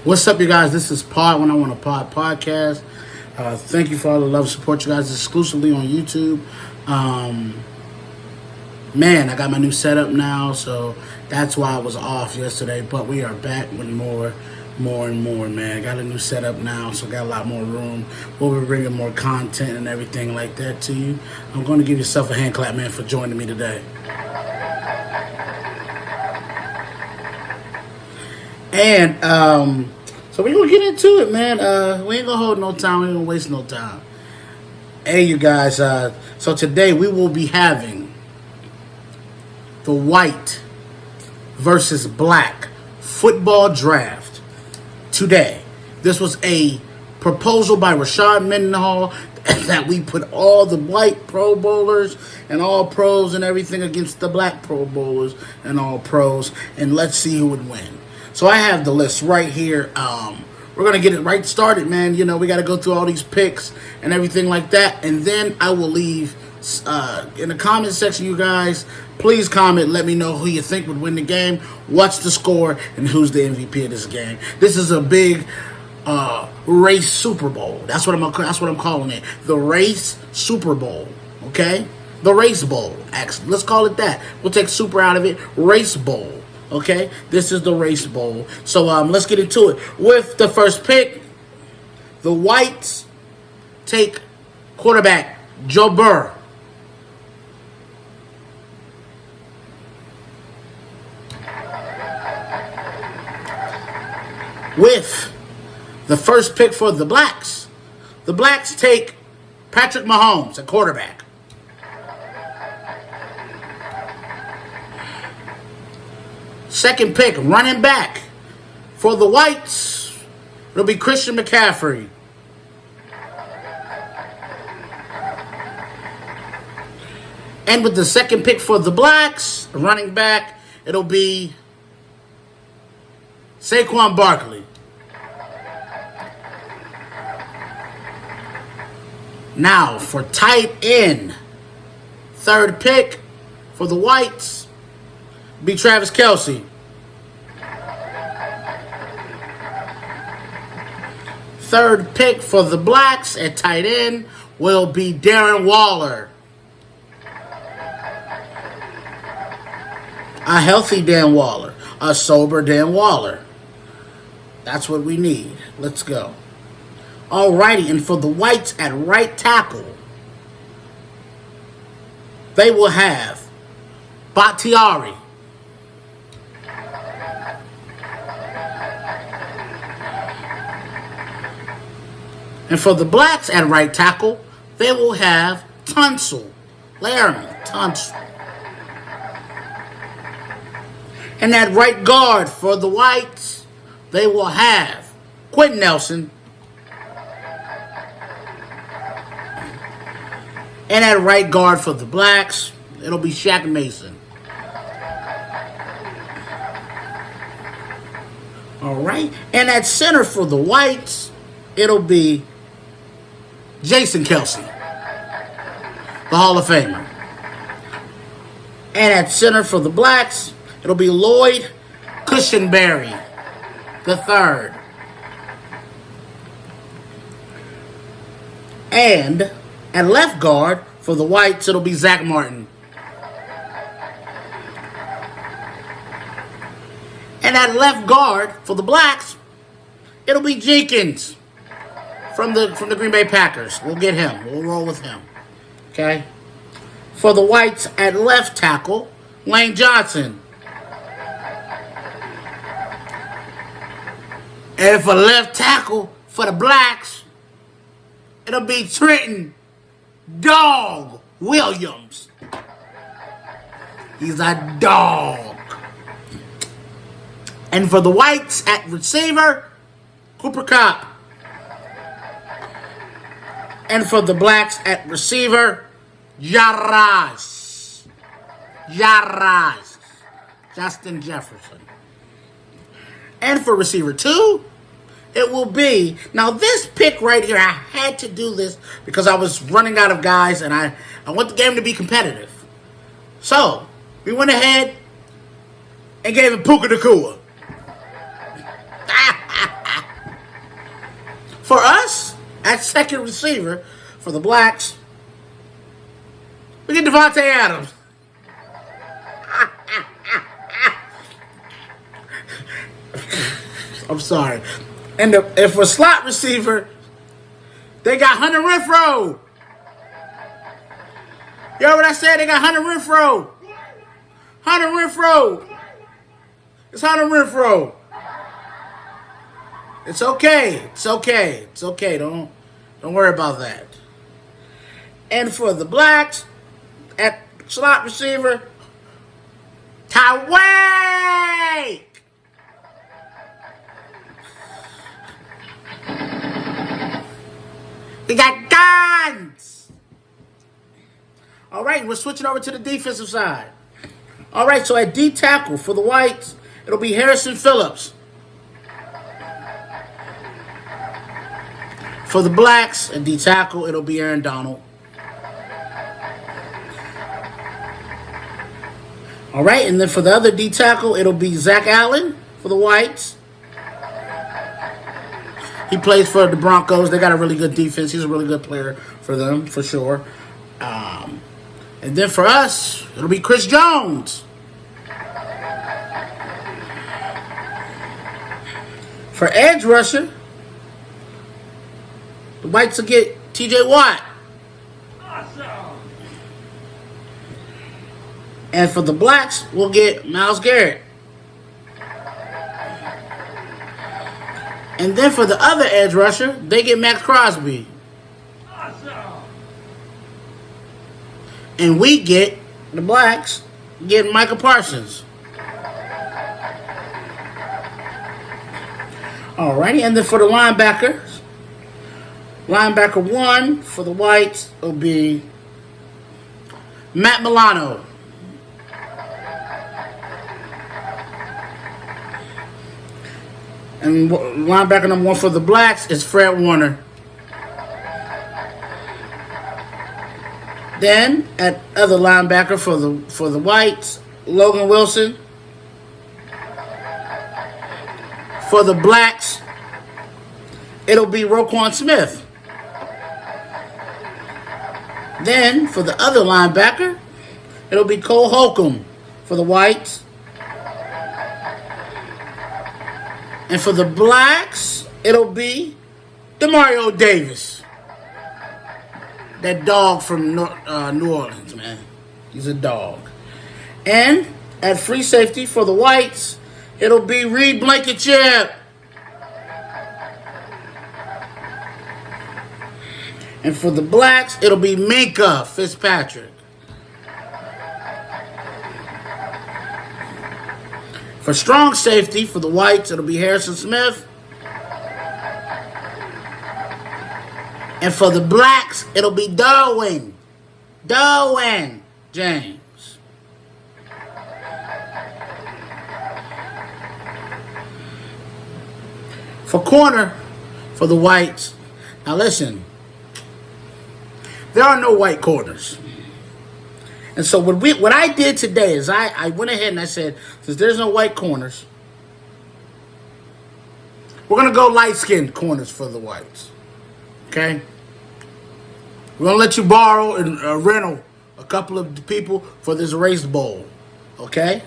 What's up, you guys? This is Pod When I Want to Pod podcast. Thank you for all the love and support, you guys, exclusively on YouTube. Um, Man, I got my new setup now, so that's why I was off yesterday. But we are back with more and more, man. Got a new setup now, so got a lot more room. We'll be bringing more content and everything like that to you. I'm going to give yourself a hand clap, man, for joining me today. And so we're gonna get into it, man. We ain't gonna hold no time. We ain't gonna waste no time. Hey, you guys. So today we will be having the white versus black football draft. Today, this was a proposal by Rashad Mendenhall that we put all the white Pro Bowlers and all pros and everything against the black Pro Bowlers and all pros, and let's see who would win. So I have the list right here. We're going to get it right started, man. You know, we got to go through all these picks and everything like that. And then I will leave in the comment section, you guys. Please comment. Let me know who you think would win the game, what's the score, and who's the MVP of this game. This is a big race Super Bowl. That's what I'm calling it. The race Super Bowl. Okay? The race bowl, actually. Let's call it that. We'll take super out of it. Race bowl. Okay, this is the race bowl. So let's get into it. With the first pick, the Whites take quarterback Joe Burrow. With the first pick for the Blacks take Patrick Mahomes at quarterback. Second pick, running back for the Whites, it'll be Christian McCaffrey. And with the second pick for the Blacks, running back, it'll be Saquon Barkley. Now, for tight end, third pick for the Whites, be Travis Kelce. Third pick for the Blacks at tight end will be Darren Waller. A healthy Dan Waller. A sober Dan Waller. That's what we need. Let's go. Alrighty, and for the Whites at right tackle, they will have Bakhtiari. And for the Blacks at right tackle, they will have Tunsil. Laramie Tunsil. And at right guard for the Whites, they will have Quentin Nelson. And at right guard for the Blacks, it'll be Shaq Mason. All right. And at center for the Whites, it'll be Jason Kelce, the Hall of Famer. And at center for the Blacks, it'll be Lloyd Cushenberry III. And at left guard for the Whites, it'll be Zach Martin. And at left guard for the Blacks, it'll be Jenkins from the Green Bay Packers. We'll get him. We'll roll with him. Okay? For the Whites at left tackle, Lane Johnson. And for left tackle for the Blacks, it'll be Trenton Dog Williams. He's a dog. And for the Whites at receiver, Cooper Kupp. And for the Blacks at receiver, Jaraz. Justin Jefferson. And for receiver 2, it will be... Now, this pick right here, I had to do this because I was running out of guys, and I want the game to be competitive. So, we went ahead and gave him Puka Nacua. For us, at second receiver, for the Blacks, we get Devontae Adams. I'm sorry. And if for slot receiver, they got Hunter Renfrow. You heard what I said? They got Hunter Renfrow. Hunter Renfrow. It's Hunter Renfrow. It's okay. It's okay. It's okay. Don't worry about that. And for the Blacks, at slot receiver, Tyway. We got guns. All right, we're switching over to the defensive side. All right, so at D tackle for the Whites, it'll be Harrison Phillips. For the Blacks, at D tackle, it'll be Aaron Donald. All right, and then for the other D tackle, it'll be Zach Allen for the Whites. He plays for the Broncos. They got a really good defense. He's a really good player for them, for sure. And then for us, it'll be Chris Jones. For edge rusher, the Whites will get T.J. Watt. Awesome. And for the Blacks, we'll get Myles Garrett. And then for the other edge rusher, they get Max Crosby. Awesome. And we get, the Blacks, get Micah Parsons. Alrighty, and then for the linebackers, linebacker 1 for the Whites will be Matt Milano. And linebacker number 1 for the Blacks is Fred Warner. Then at other linebacker for the Whites, Logan Wilson. For the Blacks, it'll be Roquan Smith. Then for the other linebacker, it'll be Cole Holcomb for the Whites. And for the Blacks, it'll be Demario Davis. That dog from New Orleans, man. He's a dog. And at free safety for the Whites, it'll be Reed Blankenship. And for the Blacks, it'll be Minka Fitzpatrick. For strong safety for the Whites, it'll be Harrison Smith. And for the Blacks, it'll be Derwin James. For corner, for the Whites, now listen, there are no white corners. And so what I did today is I went ahead and I said, since there's no white corners, we're going to go light-skinned corners for the Whites. Okay? We're going to let you borrow and rental a couple of people for this race bowl. Okay?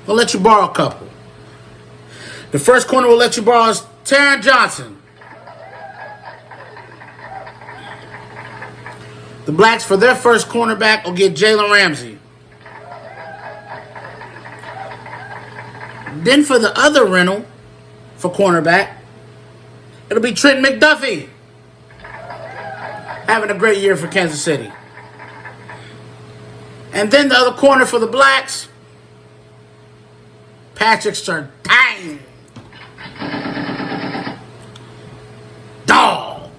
We'll let you borrow a couple. The first corner we'll let you borrow is Taron Johnson. The Blacks, for their first cornerback, will get Jalen Ramsey. Then for the other rental, for cornerback, it'll be Trent McDuffie. Having a great year for Kansas City. And then the other corner for the Blacks, Patrick Surtain. Dog.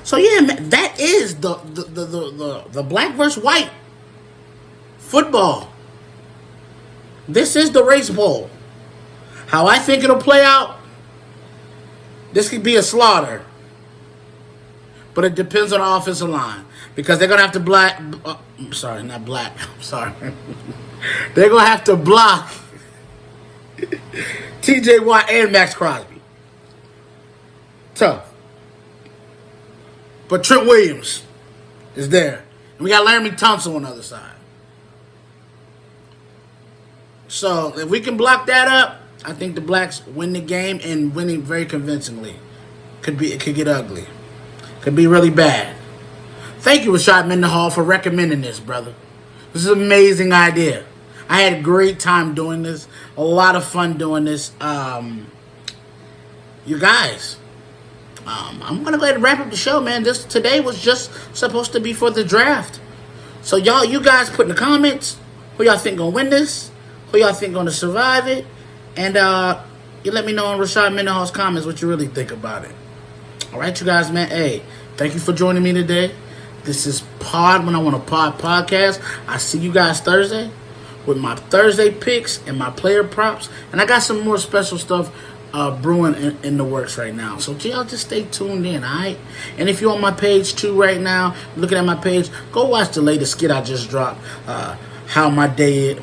So yeah, man, that is the black versus white football. This is the race bowl. How I think it'll play out, this could be a slaughter. But it depends on the offensive line. Because they're going to have to they're going to have to block T.J. Watt and Max Crosby. Tough. But Trent Williams is there. And we got Laramie Thompson on the other side. So if we can block that up, I think the Blacks win the game and winning very convincingly. It could get ugly. Could be really bad. Thank you, Rashad Mendenhall, for recommending this, brother. This is an amazing idea. I had a great time doing this. A lot of fun doing this. You guys, I'm going to go ahead and wrap up the show, man. Today was just supposed to be for the draft. So you guys put in the comments who y'all think going to win this, who y'all think going to survive it, and you let me know in Rashad Mendenhall's comments what you really think about it. All right, you guys, man. Hey, thank you for joining me today. This is Pod When I Want to Pod podcast. I see you guys Thursday with my Thursday picks and my player props. And I got some more special stuff brewing in the works right now. So y'all just stay tuned in, all right? And if you're on my page too right now, looking at my page, go watch the latest skit I just dropped, how my day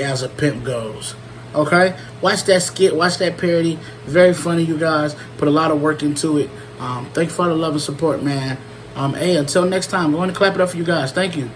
as a pimp goes. Okay? Watch that skit, watch that parody. Very funny, you guys. Put a lot of work into it. Thank you for all the love and support, man. Hey, until next time, I'm going to clap it up for you guys. Thank you.